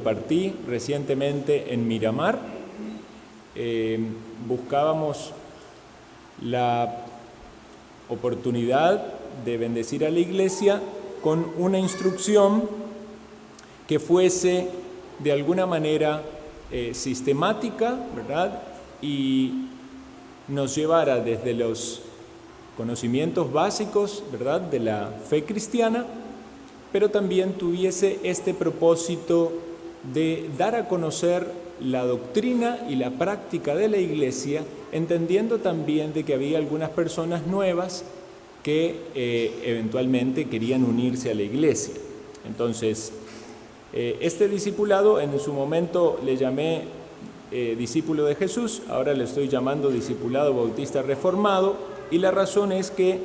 Partí recientemente en Miramar. Buscábamos la oportunidad de bendecir a la iglesia con una instrucción que fuese de alguna manera sistemática, ¿verdad? Y nos llevara desde los conocimientos básicos, ¿verdad?, de la fe cristiana, pero también tuviese este propósito de dar a conocer la doctrina y la práctica de la iglesia, entendiendo también de que había algunas personas nuevas que eventualmente querían unirse a la iglesia. Entonces, este discipulado en su momento le llamé discípulo de Jesús, ahora le estoy llamando discipulado bautista reformado, y la razón es que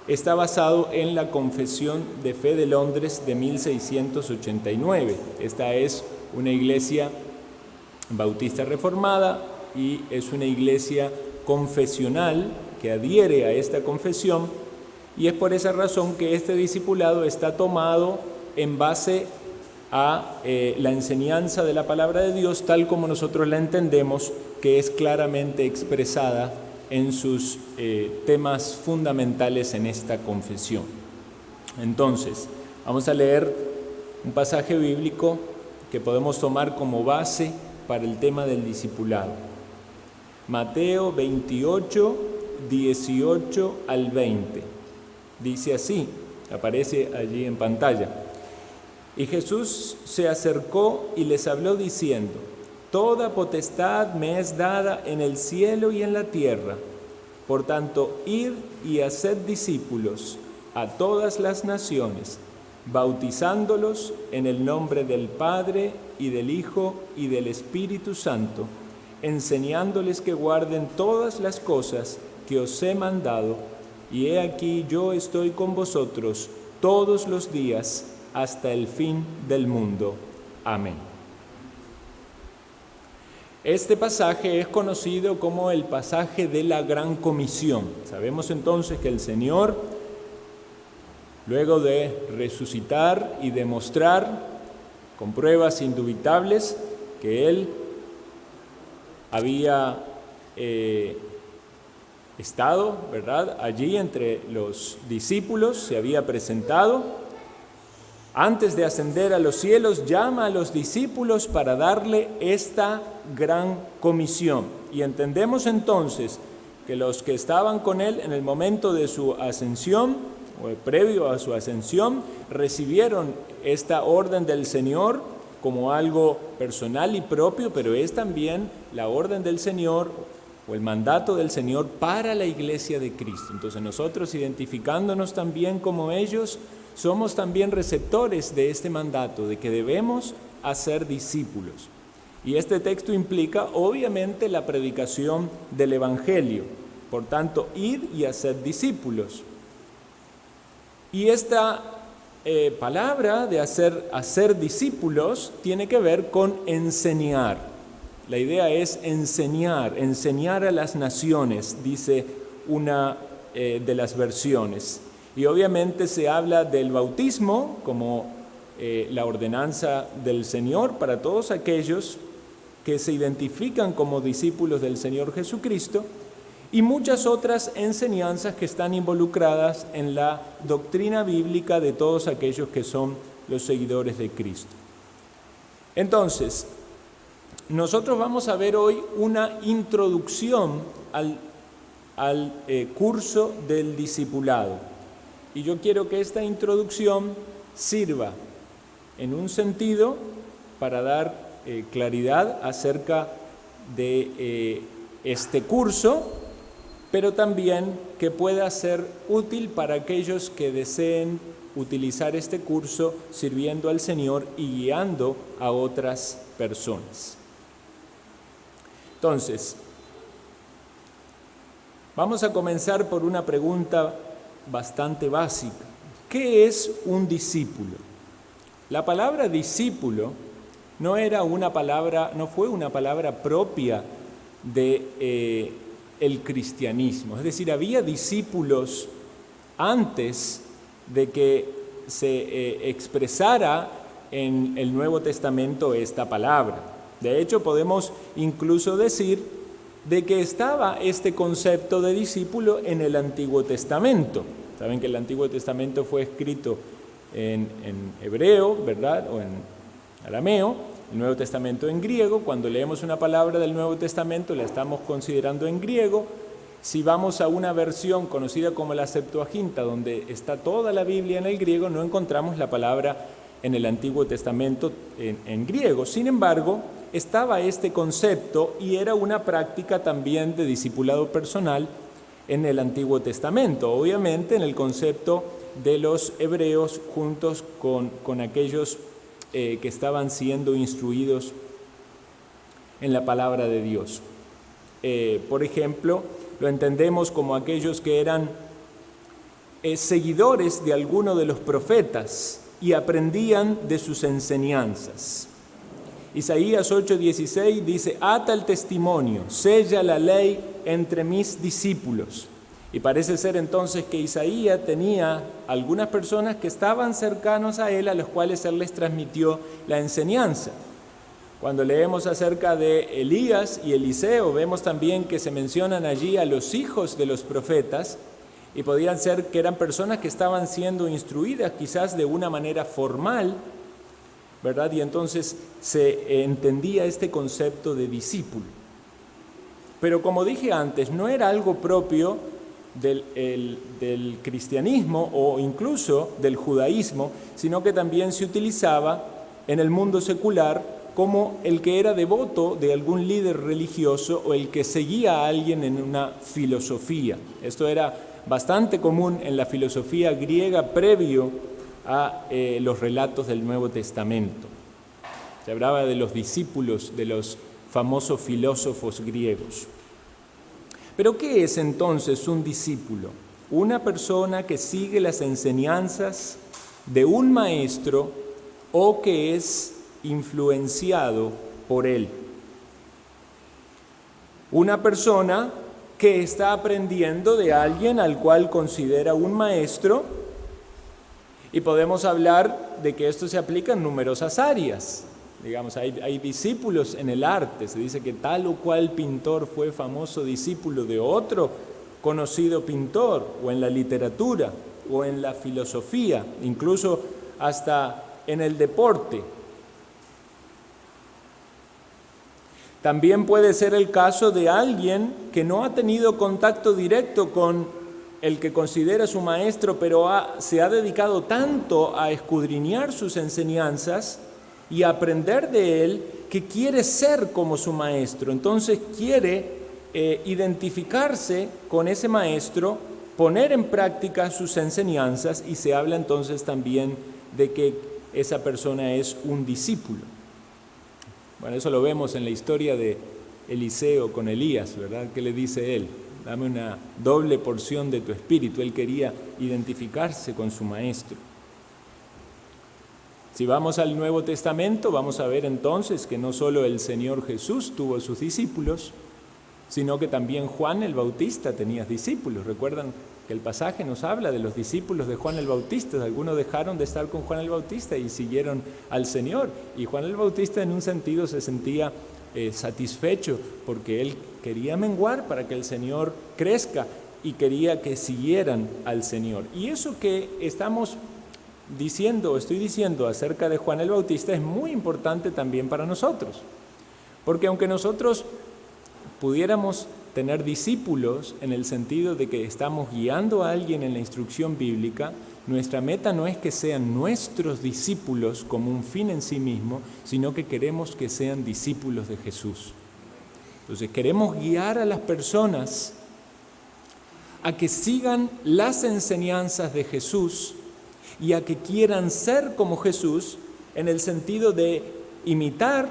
está basado en la Confesión de Fe de Londres de 1689. Esta es una iglesia bautista reformada y es una iglesia confesional que adhiere a esta confesión, y es por esa razón que este discipulado está tomado en base a la enseñanza de la palabra de Dios tal como nosotros la entendemos, que es claramente expresada en sus temas fundamentales en esta confesión. Entonces, vamos a leer un pasaje bíblico que podemos tomar como base para el tema del discipulado. Mateo 28, 18 al 20. Dice así, aparece allí en pantalla. Y Jesús se acercó y les habló diciendo: Toda potestad me es dada en el cielo y en la tierra. Por tanto, id y haced discípulos a todas las naciones, bautizándolos en el nombre del Padre y del Hijo y del Espíritu Santo, enseñándoles que guarden todas las cosas que os he mandado, y he aquí yo estoy con vosotros todos los días hasta el fin del mundo. Amén. Este pasaje es conocido como el pasaje de la Gran Comisión. Sabemos entonces que el Señor, luego de resucitar y demostrar con pruebas indubitables que Él había estado, ¿verdad?, allí entre los discípulos, se había presentado. Antes de ascender a los cielos, llama a los discípulos para darle esta gran comisión. Y entendemos entonces que los que estaban con Él en el momento de su ascensión, o previo a su ascensión, recibieron esta orden del Señor como algo personal y propio, pero es también la orden del Señor o el mandato del Señor para la iglesia de Cristo. Entonces nosotros, identificándonos también como ellos, somos también receptores de este mandato, de que debemos hacer discípulos. Y este texto implica, obviamente, la predicación del Evangelio. Por tanto, id y haced discípulos. Y esta palabra de hacer discípulos tiene que ver con enseñar. La idea es enseñar a las naciones, dice una de las versiones. Y obviamente se habla del bautismo como la ordenanza del Señor para todos aquellos que se identifican como discípulos del Señor Jesucristo, y muchas otras enseñanzas que están involucradas en la doctrina bíblica de todos aquellos que son los seguidores de Cristo. Entonces, nosotros vamos a ver hoy una introducción al curso del discipulado. Y yo quiero que esta introducción sirva en un sentido para dar claridad acerca de este curso, pero también que pueda ser útil para aquellos que deseen utilizar este curso sirviendo al Señor y guiando a otras personas. Entonces, vamos a comenzar por una pregunta bastante básica. ¿Qué es un discípulo? La palabra discípulo no fue una palabra propia de el cristianismo. Es decir, había discípulos antes de que se expresara en el Nuevo Testamento esta palabra. De hecho, podemos incluso decir de que estaba este concepto de discípulo en el Antiguo Testamento. Saben que el Antiguo Testamento fue escrito en hebreo, ¿verdad? O en arameo, el Nuevo Testamento en griego. Cuando leemos una palabra del Nuevo Testamento la estamos considerando en griego. Si vamos a una versión conocida como la Septuaginta, donde está toda la Biblia en el griego, no encontramos la palabra en el Antiguo Testamento en griego. Sin embargo, estaba este concepto y era una práctica también de discipulado personal en el Antiguo Testamento, obviamente en el concepto de los hebreos juntos con aquellos que estaban siendo instruidos en la palabra de Dios. Por ejemplo, lo entendemos como aquellos que eran seguidores de alguno de los profetas y aprendían de sus enseñanzas. Isaías 8:16 dice: ata el testimonio, sella la ley entre mis discípulos. Y parece ser entonces que Isaías tenía algunas personas que estaban cercanos a él, a los cuales él les transmitió la enseñanza. Cuando leemos acerca de Elías y Eliseo, vemos también que se mencionan allí a los hijos de los profetas, y podían ser que eran personas que estaban siendo instruidas quizás de una manera formal, ¿verdad? Y entonces se entendía este concepto de discípulo. Pero como dije antes, no era algo propio del cristianismo o incluso del judaísmo, sino que también se utilizaba en el mundo secular como el que era devoto de algún líder religioso o el que seguía a alguien en una filosofía. Esto era bastante común en la filosofía griega previo a los relatos del Nuevo Testamento. Se hablaba de los discípulos de los famosos filósofos griegos. Pero ¿qué es entonces un discípulo? Una persona que sigue las enseñanzas de un maestro o que es influenciado por él. Una persona que está aprendiendo de alguien al cual considera un maestro, y podemos hablar de que esto se aplica en numerosas áreas. Digamos, hay discípulos en el arte. Se dice que tal o cual pintor fue famoso discípulo de otro conocido pintor, o en la literatura, o en la filosofía, incluso hasta en el deporte. También puede ser el caso de alguien que no ha tenido contacto directo con el que considera su maestro, pero se ha dedicado tanto a escudriñar sus enseñanzas y a aprender de él, que quiere ser como su maestro. Entonces quiere identificarse con ese maestro, poner en práctica sus enseñanzas, y se habla entonces también de que esa persona es un discípulo. Bueno, eso lo vemos en la historia de Eliseo con Elías, ¿verdad? ¿Qué le dice él? Dame una doble porción de tu espíritu. Él quería identificarse con su maestro. Si vamos al Nuevo Testamento, vamos a ver entonces que no solo el Señor Jesús tuvo sus discípulos, sino que también Juan el Bautista tenía discípulos. Recuerdan que el pasaje nos habla de los discípulos de Juan el Bautista. Algunos dejaron de estar con Juan el Bautista y siguieron al Señor. Y Juan el Bautista en un sentido se sentía satisfecho, porque él quería menguar para que el Señor crezca y quería que siguieran al Señor. Y eso que estoy diciendo acerca de Juan el Bautista es muy importante también para nosotros. Porque aunque nosotros pudiéramos tener discípulos en el sentido de que estamos guiando a alguien en la instrucción bíblica, nuestra meta no es que sean nuestros discípulos como un fin en sí mismo, sino que queremos que sean discípulos de Jesús. Entonces queremos guiar a las personas a que sigan las enseñanzas de Jesús y a que quieran ser como Jesús, en el sentido de imitar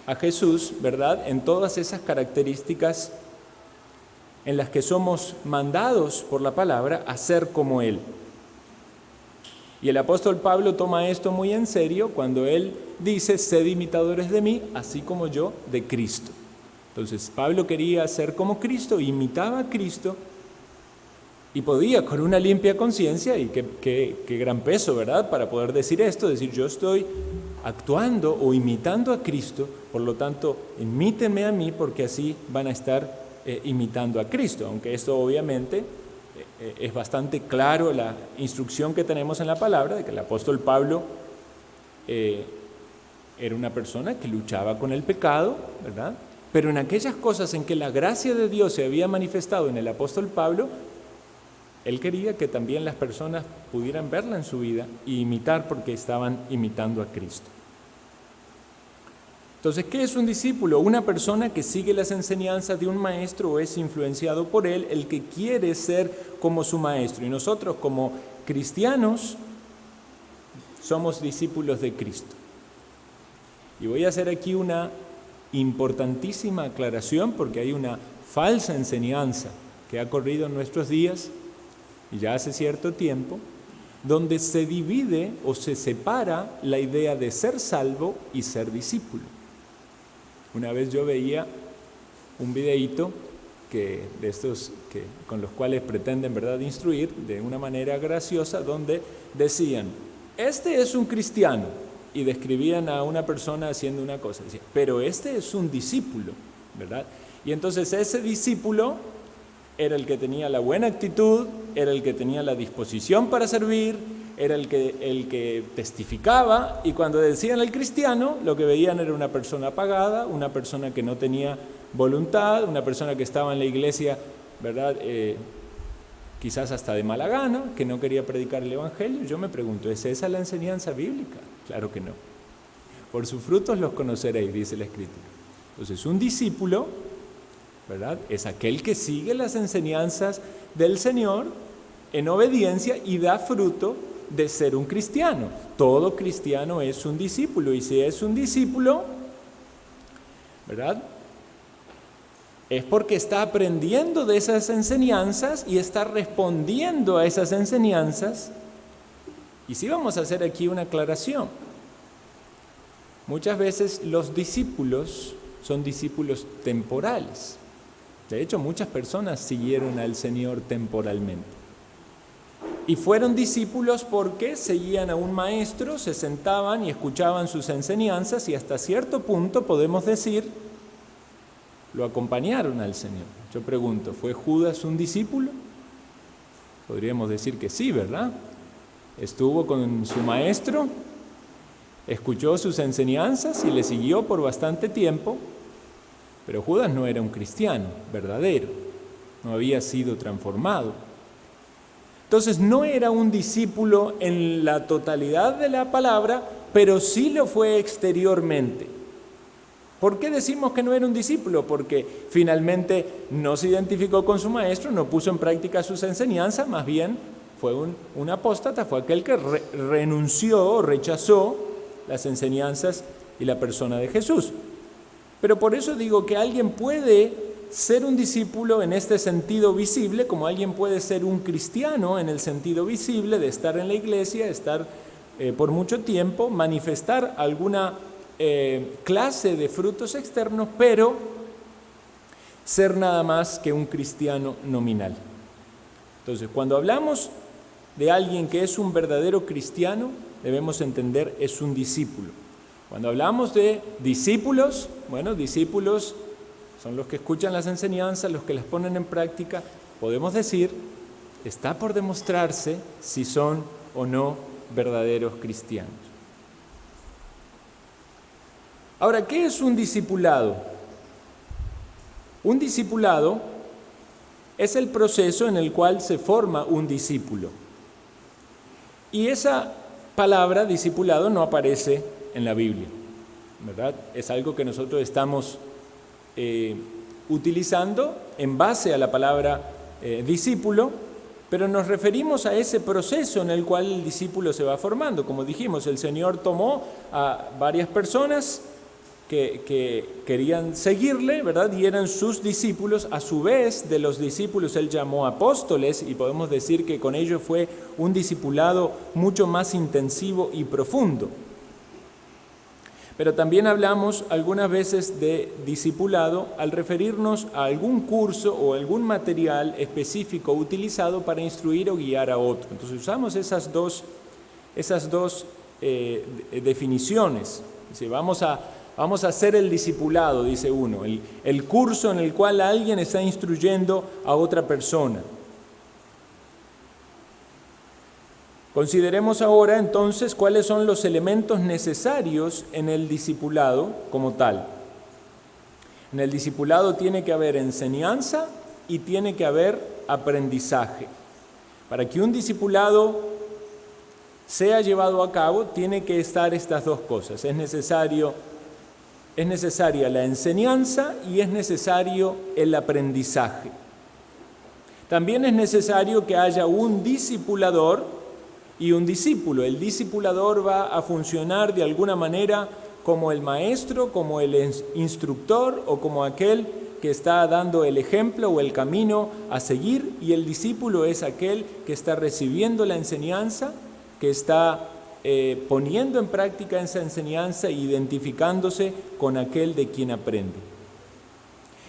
a Jesús, ¿verdad?, en todas esas características en las que somos mandados por la palabra a ser como Él. Y el apóstol Pablo toma esto muy en serio cuando él dice: sed imitadores de mí, así como yo de Cristo. Entonces Pablo quería ser como Cristo, imitaba a Cristo, y podía con una limpia conciencia, y qué gran peso, ¿verdad?, para poder decir esto, decir: yo estoy actuando o imitando a Cristo, por lo tanto, imítenme a mí porque así van a estar imitando a Cristo, aunque esto obviamente es bastante claro la instrucción que tenemos en la palabra, de que el apóstol Pablo era una persona que luchaba con el pecado, ¿verdad? Pero en aquellas cosas en que la gracia de Dios se había manifestado en el apóstol Pablo, él quería que también las personas pudieran verla en su vida y imitar porque estaban imitando a Cristo. Entonces, ¿qué es un discípulo? Una persona que sigue las enseñanzas de un maestro o es influenciado por él, el que quiere ser como su maestro. Y nosotros como cristianos somos discípulos de Cristo. Y voy a hacer aquí una importantísima aclaración porque hay una falsa enseñanza que ha corrido en nuestros días y ya hace cierto tiempo, donde se divide o se separa la idea de ser salvo y ser discípulo. Una vez yo veía un videíto de estos con los cuales pretenden, ¿verdad?, instruir de una manera graciosa, donde decían, este es un cristiano, y describían a una persona haciendo una cosa, decían, pero este es un discípulo, ¿verdad? Y entonces ese discípulo era el que tenía la buena actitud, era el que tenía la disposición para servir, era el que testificaba, y cuando decían el cristiano, lo que veían era una persona apagada, una persona que no tenía voluntad, una persona que estaba en la iglesia, ¿verdad?, quizás hasta de mala gana, que no quería predicar el evangelio. Yo me pregunto, ¿es esa la enseñanza bíblica? Claro que no. Por sus frutos los conoceréis, dice la Escritura. Entonces, un discípulo, ¿verdad?, es aquel que sigue las enseñanzas del Señor en obediencia y da fruto de ser un cristiano. Todo cristiano es un discípulo, y si es un discípulo, ¿verdad?, es porque está aprendiendo de esas enseñanzas y está respondiendo a esas enseñanzas. Y sí vamos a hacer aquí una aclaración. Muchas veces los discípulos son discípulos temporales. De hecho, muchas personas siguieron al Señor temporalmente. Y fueron discípulos porque seguían a un maestro, se sentaban y escuchaban sus enseñanzas, y hasta cierto punto podemos decir, lo acompañaron al Señor. Yo pregunto, ¿fue Judas un discípulo? Podríamos decir que sí, ¿verdad? Estuvo con su maestro, escuchó sus enseñanzas y le siguió por bastante tiempo, pero Judas no era un cristiano verdadero, no había sido transformado. Entonces no era un discípulo en la totalidad de la palabra, pero sí lo fue exteriormente. ¿Por qué decimos que no era un discípulo? Porque finalmente no se identificó con su maestro, no puso en práctica sus enseñanzas, más bien fue un apóstata, fue aquel que renunció, rechazó las enseñanzas y la persona de Jesús. Pero por eso digo que alguien puede ser un discípulo en este sentido visible, como alguien puede ser un cristiano en el sentido visible de estar en la iglesia, estar por mucho tiempo, manifestar alguna clase de frutos externos, pero ser nada más que un cristiano nominal. Entonces, cuando hablamos de alguien que es un verdadero cristiano, debemos entender es un discípulo. Cuando hablamos de discípulos, bueno, discípulos son los que escuchan las enseñanzas, los que las ponen en práctica. Podemos decir, está por demostrarse si son o no verdaderos cristianos. Ahora, ¿qué es un discipulado? Un discipulado es el proceso en el cual se forma un discípulo. Y esa palabra discipulado no aparece en la Biblia, ¿verdad? Es algo que nosotros estamos utilizando en base a la palabra discípulo, pero nos referimos a ese proceso en el cual el discípulo se va formando. Como dijimos, el Señor tomó a varias personas que querían seguirle, ¿verdad?, y eran sus discípulos. A su vez, de los discípulos Él llamó apóstoles, y podemos decir que con ello fue un discipulado mucho más intensivo y profundo. Pero también hablamos algunas veces de discipulado al referirnos a algún curso o algún material específico utilizado para instruir o guiar a otro. Entonces usamos esas dos definiciones. Dice, vamos a hacer el discipulado, dice uno, el curso en el cual alguien está instruyendo a otra persona. Consideremos ahora entonces cuáles son los elementos necesarios en el discipulado como tal. En el discipulado tiene que haber enseñanza y tiene que haber aprendizaje. Para que un discipulado sea llevado a cabo, tiene que estar estas dos cosas. Es necesaria la enseñanza y es necesario el aprendizaje. También es necesario que haya un discipulador y un discípulo. El discipulador va a funcionar de alguna manera como el maestro, como el instructor o como aquel que está dando el ejemplo o el camino a seguir, y el discípulo es aquel que está recibiendo la enseñanza, que está poniendo en práctica esa enseñanza e identificándose con aquel de quien aprende.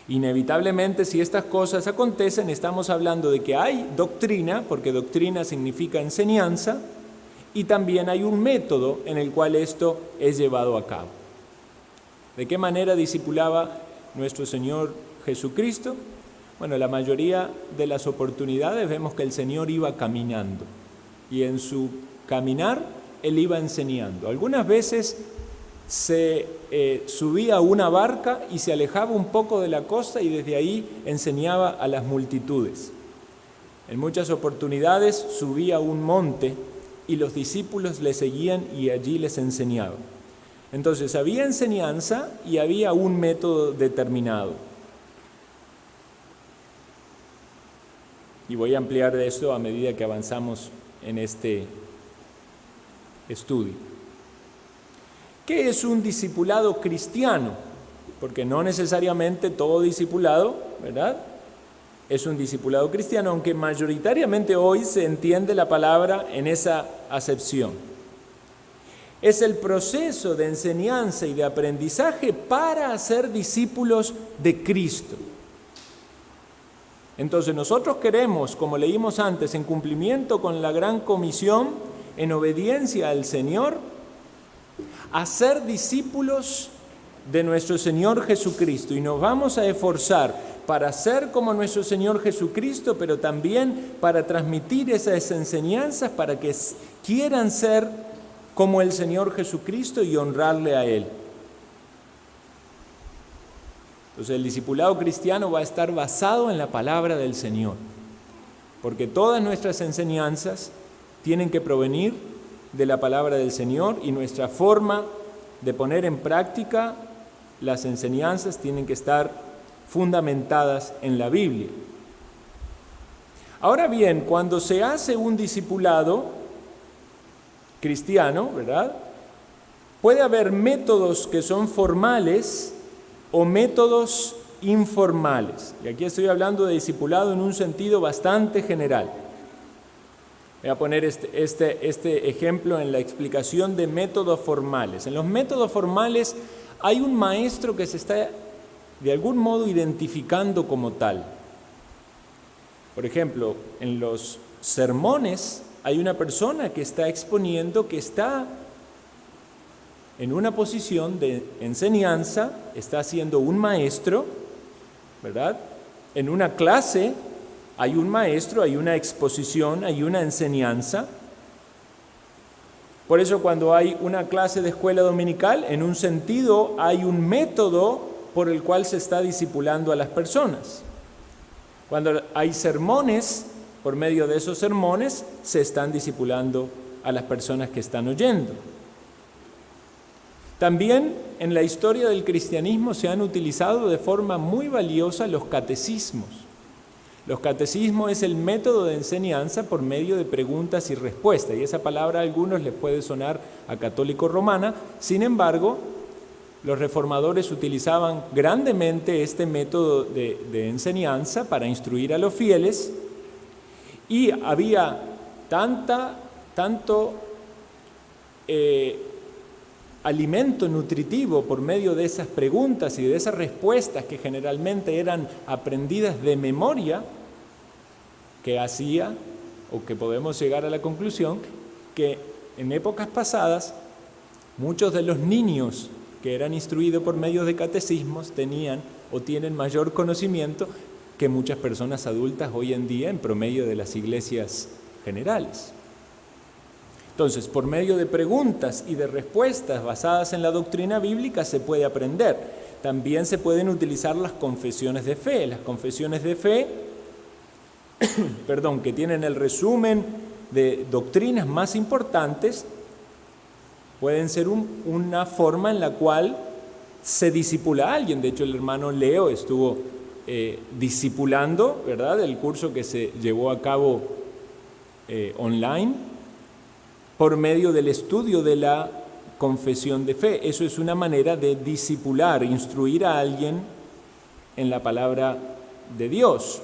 Inevitablemente, si estas cosas acontecen, estamos hablando de que hay doctrina, porque doctrina significa enseñanza, y también hay un método en el cual esto es llevado a cabo. ¿De qué manera discipulaba nuestro Señor Jesucristo? Bueno, la mayoría de las oportunidades vemos que el Señor iba caminando, y en su caminar Él iba enseñando. Algunas veces se subía a una barca y se alejaba un poco de la costa y desde ahí enseñaba a las multitudes. En muchas oportunidades subía a un monte y los discípulos le seguían y allí les enseñaba. Entonces había enseñanza y había un método determinado. Y voy a ampliar de esto a medida que avanzamos en este estudio. ¿Qué es un discipulado cristiano? Porque no necesariamente todo discipulado, ¿verdad?, es un discipulado cristiano, aunque mayoritariamente hoy se entiende la palabra en esa acepción. Es el proceso de enseñanza y de aprendizaje para hacer discípulos de Cristo. Entonces nosotros queremos, como leímos antes, en cumplimiento con la gran comisión, en obediencia al Señor, hacer discípulos de nuestro Señor Jesucristo, y nos vamos a esforzar para ser como nuestro Señor Jesucristo, pero también para transmitir esas enseñanzas para que quieran ser como el Señor Jesucristo y honrarle a Él. Entonces el discipulado cristiano va a estar basado en la palabra del Señor, porque todas nuestras enseñanzas tienen que provenir de la palabra del Señor, y nuestra forma de poner en práctica las enseñanzas tienen que estar fundamentadas en la Biblia. Ahora bien, cuando se hace un discipulado cristiano, ¿verdad?, puede haber métodos que son formales o métodos informales. Y aquí estoy hablando de discipulado en un sentido bastante general. Voy a poner este ejemplo en la explicación de métodos formales. En los métodos formales hay un maestro que se está de algún modo identificando como tal. Por ejemplo, en los sermones hay una persona que está exponiendo, que está en una posición de enseñanza, está siendo un maestro, ¿verdad? En una clase hay un maestro, hay una exposición, hay una enseñanza. Por eso cuando hay una clase de escuela dominical, en un sentido hay un método por el cual se está discipulando a las personas. Cuando hay sermones, por medio de esos sermones se están discipulando a las personas que están oyendo. También en la historia del cristianismo se han utilizado de forma muy valiosa los catecismos. Los catecismos es el método de enseñanza por medio de preguntas y respuestas, y esa palabra a algunos les puede sonar a católico romana. Sin embargo, los reformadores utilizaban grandemente este método de enseñanza para instruir a los fieles, y había tanto alimento nutritivo por medio de esas preguntas y de esas respuestas, que generalmente eran aprendidas de memoria, que hacía, o que podemos llegar a la conclusión, que en épocas pasadas, muchos de los niños que eran instruidos por medio de catecismos tenían o tienen mayor conocimiento que muchas personas adultas hoy en día en promedio de las iglesias generales. Entonces, por medio de preguntas y de respuestas basadas en la doctrina bíblica se puede aprender. También se pueden utilizar las confesiones de fe. Las confesiones de fe, que tienen el resumen de doctrinas más importantes, pueden ser una forma en la cual se discipula a alguien. De hecho, el hermano Leo estuvo discipulando, ¿verdad?, el curso que se llevó a cabo online por medio del estudio de la confesión de fe. Eso es una manera de discipular, instruir a alguien en la palabra de Dios.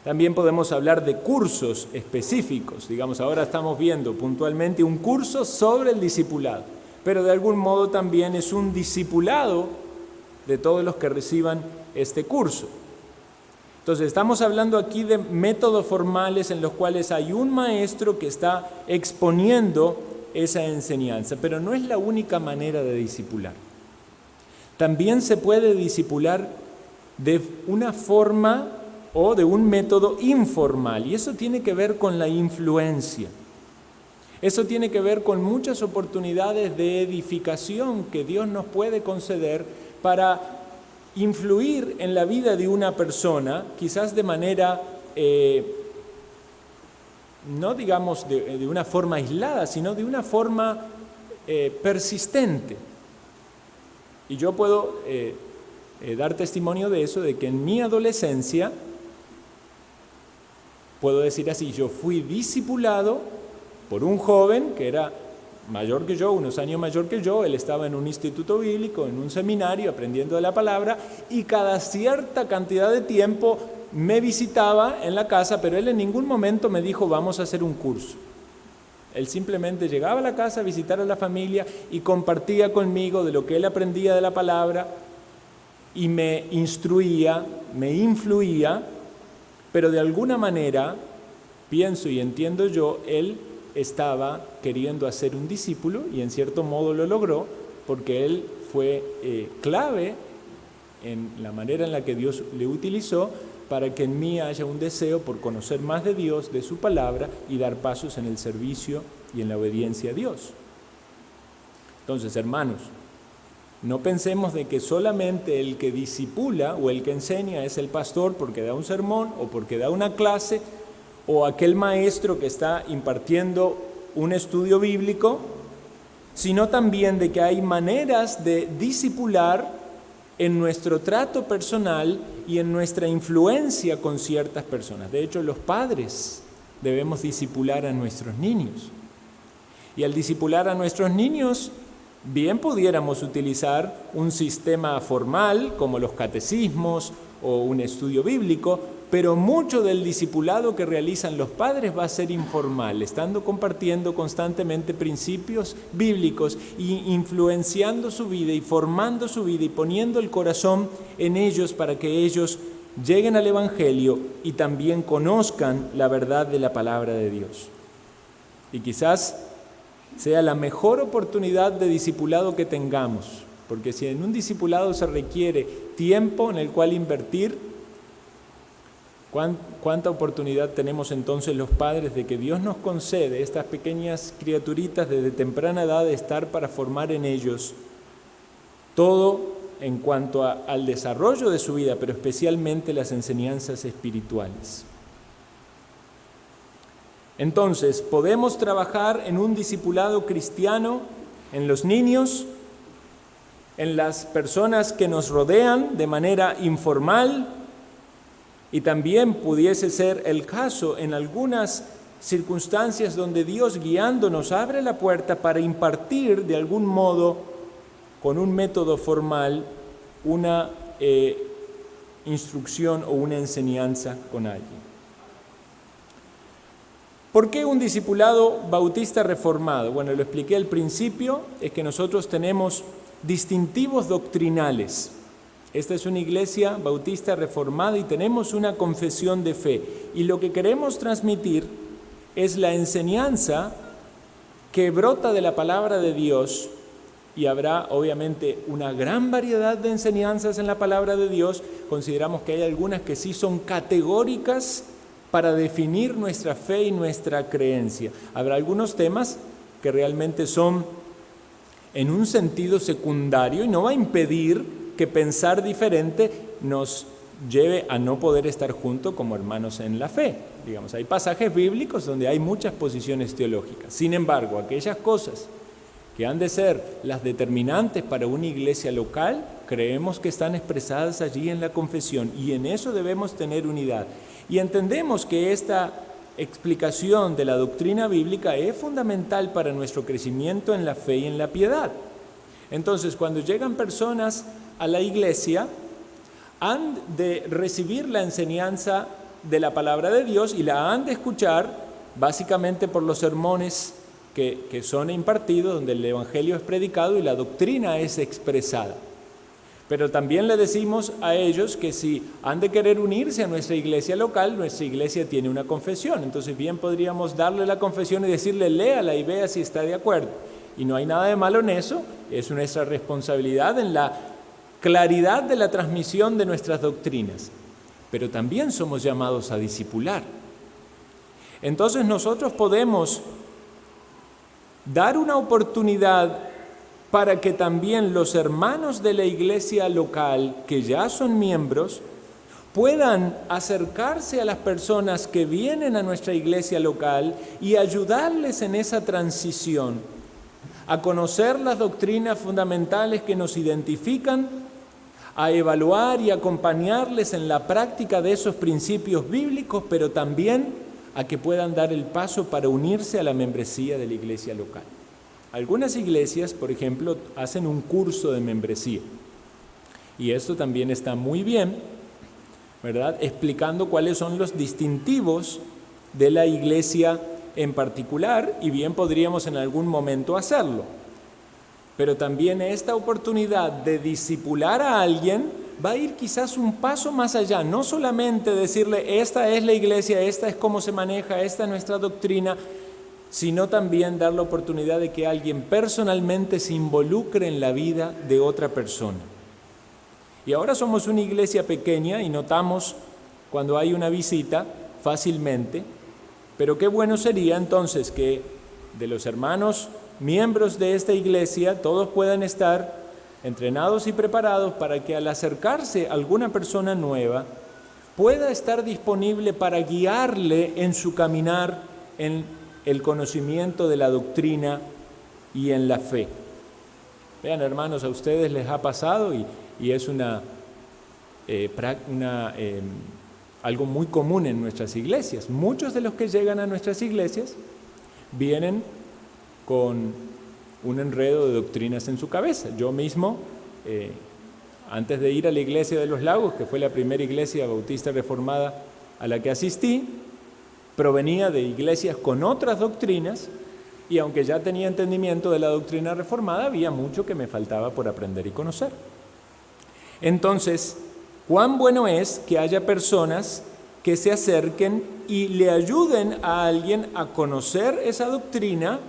También podemos hablar de cursos específicos. Digamos, ahora estamos viendo puntualmente un curso sobre el discipulado, pero de algún modo también es un discipulado de todos los que reciban este curso. Entonces, estamos hablando aquí de métodos formales en los cuales hay un maestro que está exponiendo esa enseñanza, pero no es la única manera de discipular. También se puede discipular de una forma o de un método informal, y eso tiene que ver con la influencia. Eso tiene que ver con muchas oportunidades de edificación que Dios nos puede conceder para influir en la vida de una persona, quizás de manera, no digamos de una forma aislada, sino de una forma persistente. Y yo puedo dar testimonio de eso, de que en mi adolescencia, puedo decir así, yo fui discipulado por un joven que era mayor que yo, unos años mayor que yo. Él estaba en un instituto bíblico, en un seminario, aprendiendo de la palabra, y cada cierta cantidad de tiempo me visitaba en la casa, pero él en ningún momento me dijo, vamos a hacer un curso. Él simplemente llegaba a la casa a visitar a la familia y compartía conmigo de lo que él aprendía de la palabra y me instruía, me influía, pero de alguna manera, pienso y entiendo yo, él estaba queriendo hacer un discípulo y en cierto modo lo logró, porque él fue clave en la manera en la que Dios le utilizó para que en mí haya un deseo por conocer más de Dios, de su palabra, y dar pasos en el servicio y en la obediencia a Dios. Entonces, hermanos, no pensemos de que solamente el que discipula o el que enseña es el pastor porque da un sermón o porque da una clase, o aquel maestro que está impartiendo un estudio bíblico, sino también de que hay maneras de discipular en nuestro trato personal y en nuestra influencia con ciertas personas. De hecho, los padres debemos discipular a nuestros niños. Y al discipular a nuestros niños, bien pudiéramos utilizar un sistema formal como los catecismos o un estudio bíblico, pero mucho del discipulado que realizan los padres va a ser informal, estando compartiendo constantemente principios bíblicos y influenciando su vida y formando su vida y poniendo el corazón en ellos para que ellos lleguen al Evangelio y también conozcan la verdad de la palabra de Dios. Y quizás sea la mejor oportunidad de discipulado que tengamos, porque si en un discipulado se requiere tiempo en el cual invertir, ¿cuánta oportunidad tenemos entonces los padres de que Dios nos concede estas pequeñas criaturitas desde temprana edad de estar para formar en ellos todo en cuanto al desarrollo de su vida, pero especialmente las enseñanzas espirituales? Entonces, podemos trabajar en un discipulado cristiano en los niños, en las personas que nos rodean de manera informal, y también pudiese ser el caso en algunas circunstancias donde Dios guiando nos abre la puerta para impartir de algún modo, con un método formal, una instrucción o una enseñanza con alguien. ¿Por qué un discipulado bautista reformado? Bueno, lo expliqué al principio, es que nosotros tenemos distintivos doctrinales. Esta es una iglesia bautista reformada y tenemos una confesión de fe. Y lo que queremos transmitir es la enseñanza que brota de la palabra de Dios, y habrá obviamente una gran variedad de enseñanzas en la palabra de Dios. Consideramos que hay algunas que sí son categóricas para definir nuestra fe y nuestra creencia. Habrá algunos temas que realmente son en un sentido secundario y no va a impedir que pensar diferente nos lleve a no poder estar juntos como hermanos en la fe. Digamos, hay pasajes bíblicos donde hay muchas posiciones teológicas. Sin embargo, aquellas cosas que han de ser las determinantes para una iglesia local, creemos que están expresadas allí en la confesión, y en eso debemos tener unidad. Y entendemos que esta explicación de la doctrina bíblica es fundamental para nuestro crecimiento en la fe y en la piedad. Entonces, cuando llegan personas a la iglesia, han de recibir la enseñanza de la palabra de Dios y la han de escuchar básicamente por los sermones que son impartidos, donde el evangelio es predicado y la doctrina es expresada. Pero también le decimos a ellos que si han de querer unirse a nuestra iglesia local, nuestra iglesia tiene una confesión. Entonces bien podríamos darle la confesión y decirle, léala y vea si está de acuerdo. Y no hay nada de malo en eso, es nuestra responsabilidad en la claridad de la transmisión de nuestras doctrinas. Pero también somos llamados a discipular. Entonces nosotros podemos dar una oportunidad para que también los hermanos de la iglesia local, que ya son miembros, puedan acercarse a las personas que vienen a nuestra iglesia local y ayudarles en esa transición, a conocer las doctrinas fundamentales que nos identifican, a evaluar y acompañarles en la práctica de esos principios bíblicos, pero también a que puedan dar el paso para unirse a la membresía de la iglesia local. Algunas iglesias, por ejemplo, hacen un curso de membresía, y esto también está muy bien, ¿verdad?, explicando cuáles son los distintivos de la iglesia en particular, y bien podríamos en algún momento hacerlo. Pero también esta oportunidad de discipular a alguien va a ir quizás un paso más allá, no solamente decirle, esta es la iglesia, esta es cómo se maneja, esta es nuestra doctrina, sino también dar la oportunidad de que alguien personalmente se involucre en la vida de otra persona. Y ahora somos una iglesia pequeña y notamos cuando hay una visita fácilmente, pero qué bueno sería entonces que de los hermanos miembros de esta iglesia todos puedan estar entrenados y preparados para que al acercarse alguna persona nueva pueda estar disponible para guiarle en su caminar en el conocimiento de la doctrina y en la fe. Vean, hermanos, a ustedes les ha pasado y es algo muy común en nuestras iglesias. Muchos de los que llegan a nuestras iglesias vienen con un enredo de doctrinas en su cabeza. Yo mismo, antes de ir a la iglesia de Los Lagos, que fue la primera iglesia bautista reformada a la que asistí, provenía de iglesias con otras doctrinas, y aunque ya tenía entendimiento de la doctrina reformada, había mucho que me faltaba por aprender y conocer. Entonces, cuán bueno es que haya personas que se acerquen y le ayuden a alguien a conocer esa doctrina,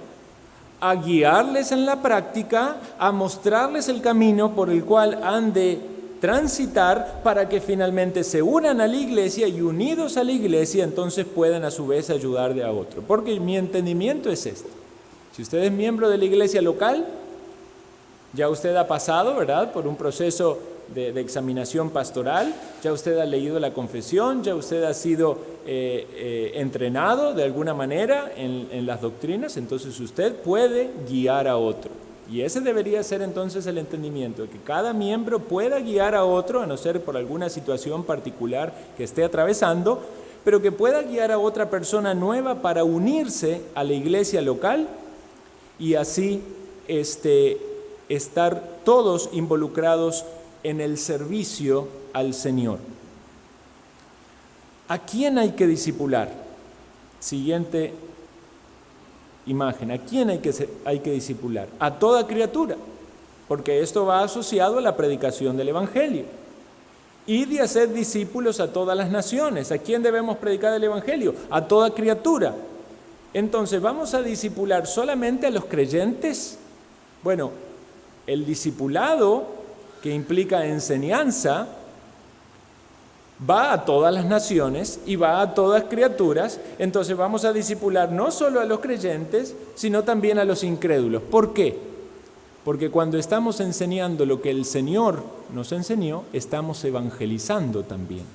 a guiarles en la práctica, a mostrarles el camino por el cual han de transitar para que finalmente se unan a la iglesia y unidos a la iglesia entonces puedan a su vez ayudar a otro. Porque mi entendimiento es este. Si usted es miembro de la iglesia local, ya usted ha pasado, ¿verdad?, por un proceso de examinación pastoral, ya usted ha leído la confesión, ya usted ha sido entrenado de alguna manera en las doctrinas, entonces usted puede guiar a otro. Y ese debería ser entonces el entendimiento, de que cada miembro pueda guiar a otro, a no ser por alguna situación particular que esté atravesando, pero que pueda guiar a otra persona nueva para unirse a la iglesia local y así estar todos involucrados en el servicio al Señor. ¿A quién hay que discipular? Siguiente imagen. ¿A quién hay que discipular? A toda criatura, porque esto va asociado a la predicación del Evangelio. Id y haced discípulos a todas las naciones. ¿A quién debemos predicar el Evangelio? A toda criatura. Entonces, ¿vamos a discipular solamente a los creyentes? Bueno, el discipulado, que implica enseñanza, va a todas las naciones y va a todas criaturas. Entonces vamos a discipular no solo a los creyentes, sino también a los incrédulos. ¿Por qué? Porque cuando estamos enseñando lo que el Señor nos enseñó, estamos evangelizando también.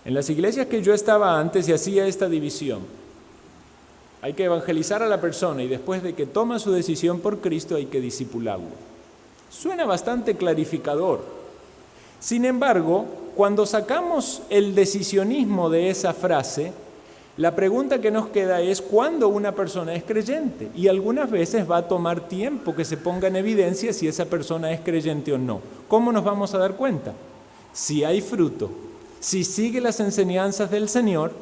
En las iglesias que yo estaba antes se hacía esta división. Hay que evangelizar a la persona y después de que toma su decisión por Cristo hay que discipularlo. Suena bastante clarificador. Sin embargo, cuando sacamos el decisionismo de esa frase, la pregunta que nos queda es ¿cuándo una persona es creyente? Y algunas veces va a tomar tiempo que se ponga en evidencia si esa persona es creyente o no. ¿Cómo nos vamos a dar cuenta? Si hay fruto, si sigue las enseñanzas del Señor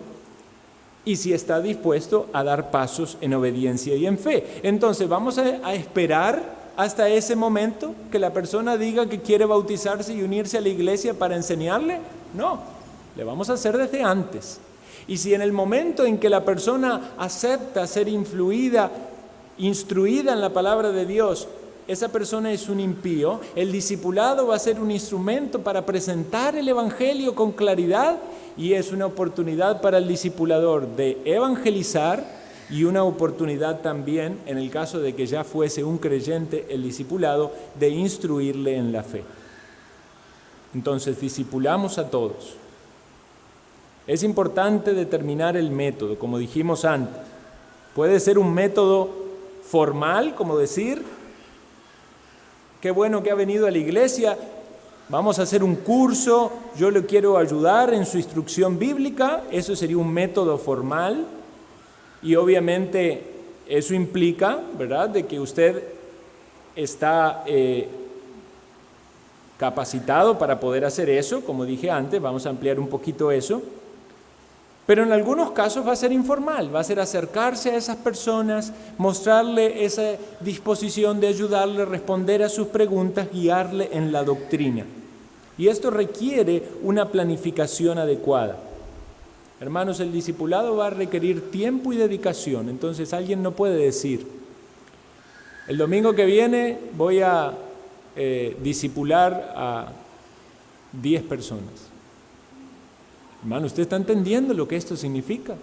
y si está dispuesto a dar pasos en obediencia y en fe. Entonces, ¿vamos a esperar hasta ese momento que la persona diga que quiere bautizarse y unirse a la iglesia para enseñarle? No, le vamos a hacer desde antes. Y si en el momento en que la persona acepta ser influida, instruida en la palabra de Dios, esa persona es un impío, el discipulado va a ser un instrumento para presentar el evangelio con claridad y es una oportunidad para el discipulador de evangelizar y una oportunidad también, en el caso de que ya fuese un creyente el discipulado, de instruirle en la fe. Entonces, discipulamos a todos. Es importante determinar el método, como dijimos antes. Puede ser un método formal, como decir, qué bueno que ha venido a la iglesia, vamos a hacer un curso, yo le quiero ayudar en su instrucción bíblica, eso sería un método formal. Y obviamente eso implica, ¿verdad?, de que usted está capacitado para poder hacer eso, como dije antes, vamos a ampliar un poquito eso. Pero en algunos casos va a ser informal, va a ser acercarse a esas personas, mostrarle esa disposición de ayudarle, responder a sus preguntas, guiarle en la doctrina. Y esto requiere una planificación adecuada. Hermanos, el discipulado va a requerir tiempo y dedicación, entonces alguien no puede decir, el domingo que viene voy a discipular a 10 personas. Hermano, ¿usted está entendiendo lo que esto significa?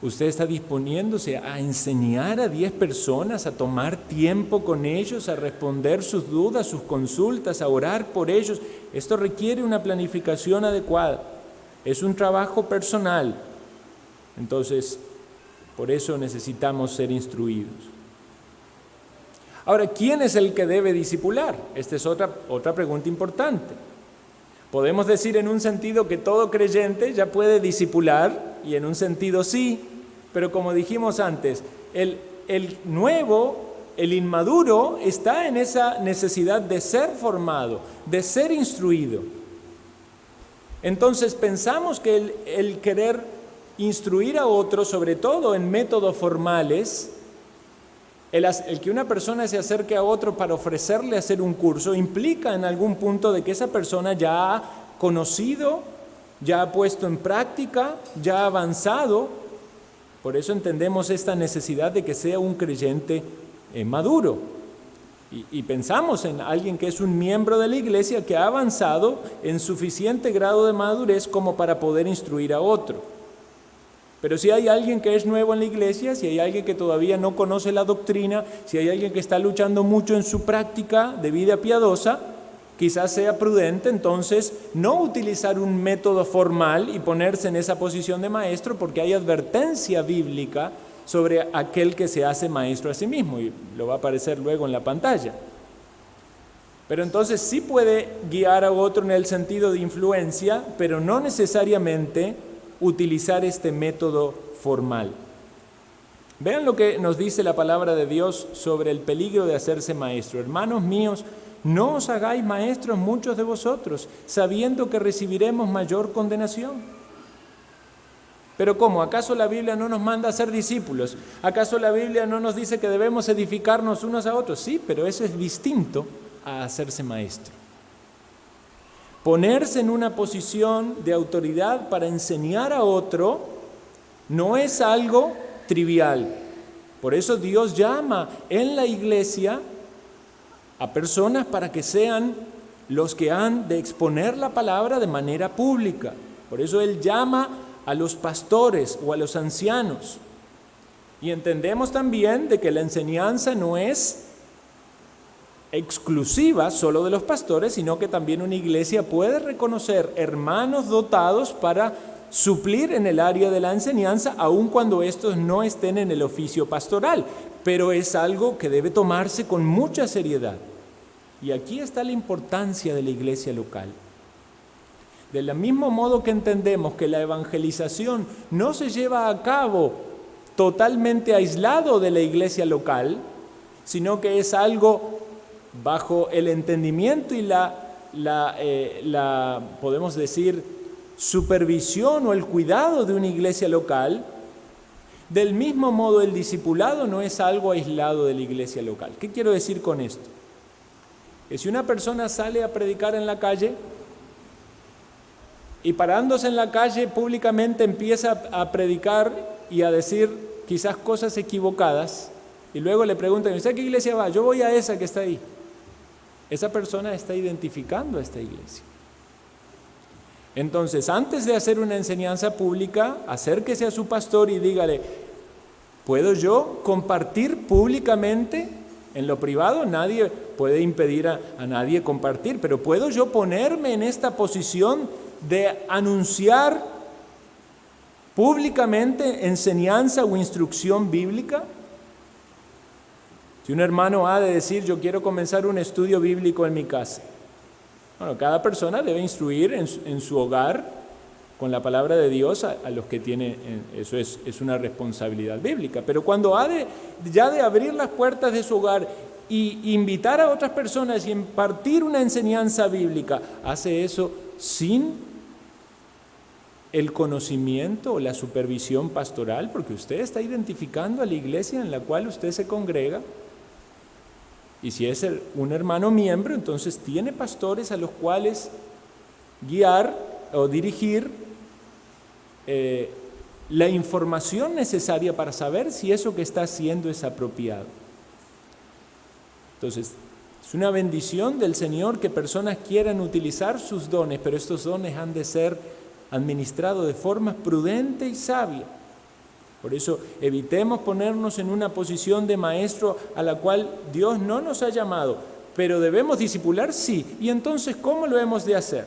¿Usted está disponiéndose a enseñar a 10 personas, a tomar tiempo con ellos, a responder sus dudas, sus consultas, a orar por ellos? Esto requiere una planificación adecuada. Es un trabajo personal, entonces por eso necesitamos ser instruidos. Ahora, ¿quién es el que debe discipular? Esta es otra pregunta importante. Podemos decir en un sentido que todo creyente ya puede discipular, y en un sentido sí, pero como dijimos antes, el nuevo, el inmaduro, está en esa necesidad de ser formado, de ser instruido. Entonces pensamos que el querer instruir a otros, sobre todo en métodos formales, el que una persona se acerque a otro para ofrecerle hacer un curso, implica en algún punto de que esa persona ya ha conocido, ya ha puesto en práctica, ya ha avanzado. Por eso entendemos esta necesidad de que sea un creyente maduro. Y pensamos en alguien que es un miembro de la iglesia que ha avanzado en suficiente grado de madurez como para poder instruir a otro. Pero si hay alguien que es nuevo en la iglesia, si hay alguien que todavía no conoce la doctrina, si hay alguien que está luchando mucho en su práctica de vida piadosa, quizás sea prudente entonces no utilizar un método formal y ponerse en esa posición de maestro, porque hay advertencia bíblica sobre aquel que se hace maestro a sí mismo, y lo va a aparecer luego en la pantalla. Pero entonces sí puede guiar a otro en el sentido de influencia, pero no necesariamente utilizar este método formal. Vean lo que nos dice la palabra de Dios sobre el peligro de hacerse maestro. Hermanos míos, no os hagáis maestros muchos de vosotros, sabiendo que recibiremos mayor condenación. Pero ¿cómo? ¿Acaso la Biblia no nos manda a ser discípulos? ¿Acaso la Biblia no nos dice que debemos edificarnos unos a otros? Sí, pero eso es distinto a hacerse maestro. Ponerse en una posición de autoridad para enseñar a otro No es algo trivial. Por eso Dios llama en la iglesia a personas para que sean los que han de exponer la palabra de manera pública. Por eso Él llama a los pastores o a los ancianos. Y entendemos también de que la enseñanza no es exclusiva solo de los pastores, sino que también una iglesia puede reconocer hermanos dotados para suplir en el área de la enseñanza, aun cuando estos no estén en el oficio pastoral. Pero es algo que debe tomarse con mucha seriedad. Y aquí está la importancia de la iglesia local. Del mismo modo que entendemos que la evangelización no se lleva a cabo totalmente aislado de la iglesia local, sino que es algo bajo el entendimiento y podemos decir, supervisión o el cuidado de una iglesia local. Del mismo modo, el discipulado no es algo aislado de la iglesia local. ¿Qué quiero decir con esto? Que si una persona sale a predicar en la calle y parándose en la calle públicamente empieza a predicar y a decir quizás cosas equivocadas, y luego le preguntan, ¿usted a qué iglesia va? Yo voy a esa que está ahí. Esa persona está identificando a esta iglesia. Entonces, antes de hacer una enseñanza pública, acérquese a su pastor y dígale, ¿puedo yo compartir públicamente? En lo privado nadie puede impedir a nadie compartir, pero ¿puedo yo ponerme en esta posición de anunciar públicamente enseñanza o instrucción bíblica? Si un hermano ha de decir, yo quiero comenzar un estudio bíblico en mi casa. Bueno, cada persona debe instruir en su hogar con la palabra de Dios a los que tienen, eso es una responsabilidad bíblica. Pero cuando ya de abrir las puertas de su hogar y invitar a otras personas y impartir una enseñanza bíblica, hace eso sin el conocimiento o la supervisión pastoral, porque usted está identificando a la iglesia en la cual usted se congrega. Y si es un hermano miembro, entonces tiene pastores a los cuales guiar o dirigir la información necesaria para saber si eso que está haciendo es apropiado. Entonces, es una bendición del Señor que personas quieran utilizar sus dones, pero estos dones han de ser administrados de forma prudente y sabia. Por eso evitemos ponernos en una posición de maestro a la cual Dios no nos ha llamado, pero debemos discipular, sí. ¿Y entonces cómo lo hemos de hacer?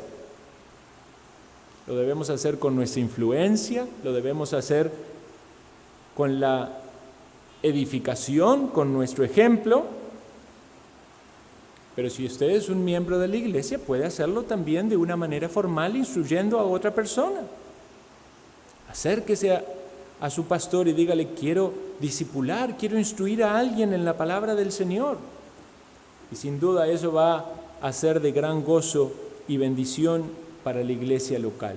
Lo debemos hacer con nuestra influencia, lo debemos hacer con la edificación, con nuestro ejemplo. Pero si usted es un miembro de la iglesia, puede hacerlo también de una manera formal, instruyendo a otra persona. Acérquese a su pastor y dígale, quiero discipular, quiero instruir a alguien en la palabra del Señor. Y sin duda eso va a ser de gran gozo y bendición para la iglesia local.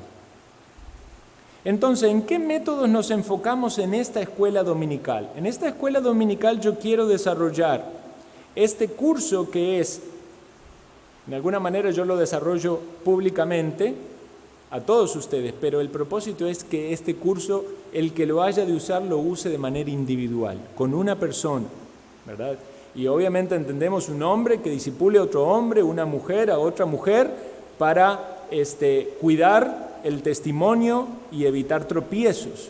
Entonces, ¿en qué métodos nos enfocamos en esta escuela dominical? En esta escuela dominical yo quiero desarrollar este curso que es, de alguna manera yo lo desarrollo públicamente a todos ustedes, pero el propósito es que este curso, el que lo haya de usar, lo use de manera individual, con una persona, ¿verdad? Y obviamente entendemos un hombre que discipule a otro hombre, una mujer a otra mujer, para cuidar el testimonio y evitar tropiezos.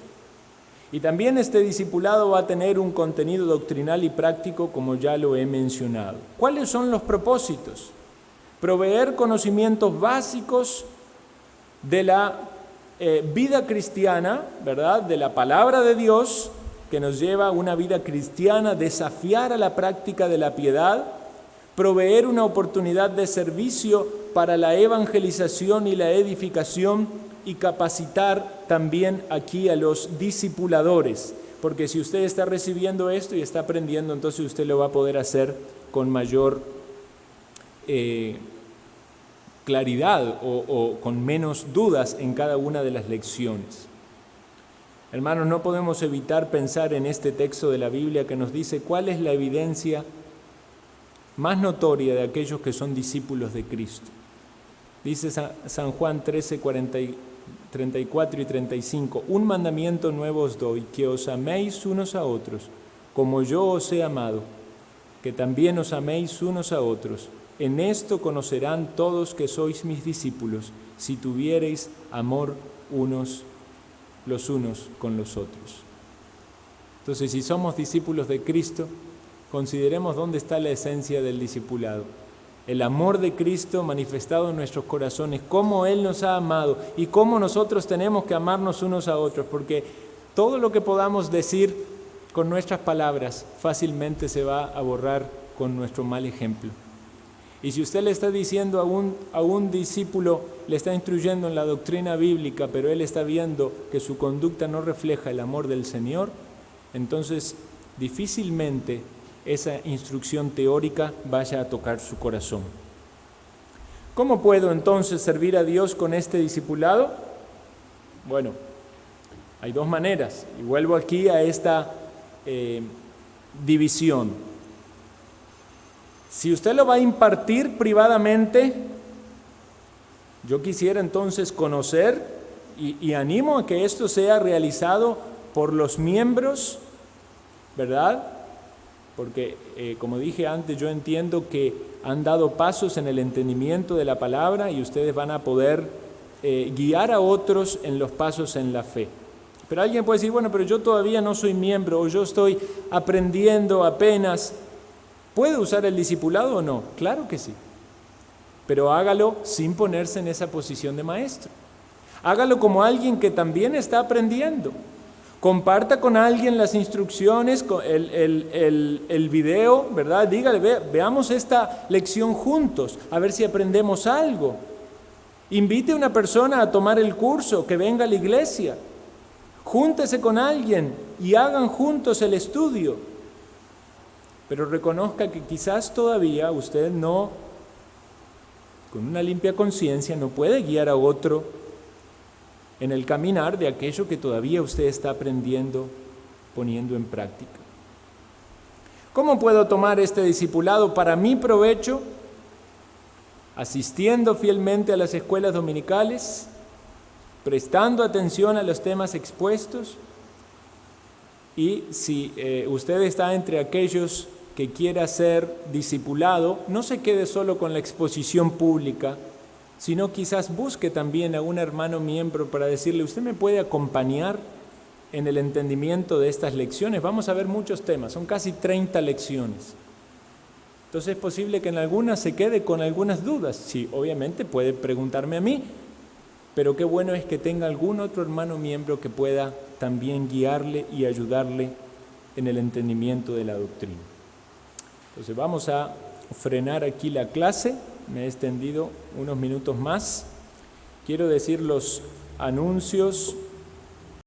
Y también este discipulado va a tener un contenido doctrinal y práctico, como ya lo he mencionado. ¿Cuáles son los propósitos? Proveer conocimientos básicos de la vida cristiana, ¿verdad? De la palabra de Dios, que nos lleva a una vida cristiana, desafiar a la práctica de la piedad, proveer una oportunidad de servicio para la evangelización y la edificación, y capacitar también aquí a los discipuladores, porque si usted está recibiendo esto y está aprendiendo, entonces usted lo va a poder hacer con mayor claridad o con menos dudas en cada una de las lecciones. Hermanos, no podemos evitar pensar en este texto de la Biblia que nos dice cuál es la evidencia más notoria de aquellos que son discípulos de Cristo. Dice San Juan 13:44, 34 y 35. Un mandamiento nuevo os doy, que os améis unos a otros, como yo os he amado, que también os améis unos a otros. En esto conocerán todos que sois mis discípulos, si tuviereis amor los unos con los otros. Entonces, si somos discípulos de Cristo, consideremos dónde está la esencia del discipulado. El amor de Cristo manifestado en nuestros corazones, cómo Él nos ha amado y cómo nosotros tenemos que amarnos unos a otros, porque todo lo que podamos decir con nuestras palabras fácilmente se va a borrar con nuestro mal ejemplo. Y si usted le está diciendo a un discípulo, le está instruyendo en la doctrina bíblica, pero él está viendo que su conducta no refleja el amor del Señor, entonces difícilmente esa instrucción teórica vaya a tocar su corazón. ¿Cómo puedo entonces servir a Dios con este discipulado? Bueno, hay dos maneras, y vuelvo aquí a esta división. Si usted lo va a impartir privadamente, yo quisiera entonces conocer y animo a que esto sea realizado por los miembros, ¿verdad? Porque, como dije antes, yo entiendo que han dado pasos en el entendimiento de la palabra y ustedes van a poder guiar a otros en los pasos en la fe. Pero alguien puede decir, bueno, pero yo todavía no soy miembro o yo estoy aprendiendo apenas. ¿Puede usar el discipulado o no? Claro que sí. Pero hágalo sin ponerse en esa posición de maestro. Hágalo como alguien que también está aprendiendo. Comparta con alguien las instrucciones, el video, ¿verdad? Dígale, veamos esta lección juntos, a ver si aprendemos algo. Invite a una persona a tomar el curso, que venga a la iglesia. Júntese con alguien y hagan juntos el estudio. Pero reconozca que quizás todavía usted no, con una limpia conciencia, no puede guiar a otro en el caminar de aquello que todavía usted está aprendiendo, poniendo en práctica. ¿Cómo puedo tomar este discipulado para mi provecho? Asistiendo fielmente a las escuelas dominicales, prestando atención a los temas expuestos, y si usted está entre aquellos que quiera ser discipulado, no se quede solo con la exposición pública, sino quizás busque también a un hermano miembro para decirle, ¿usted me puede acompañar en el entendimiento de estas lecciones? Vamos a ver muchos temas, son casi 30 lecciones. Entonces es posible que en algunas se quede con algunas dudas. Sí, obviamente puede preguntarme a mí, pero qué bueno es que tenga algún otro hermano miembro que pueda también guiarle y ayudarle en el entendimiento de la doctrina. Entonces vamos a frenar aquí la clase. Me he extendido unos minutos más. Quiero decir los anuncios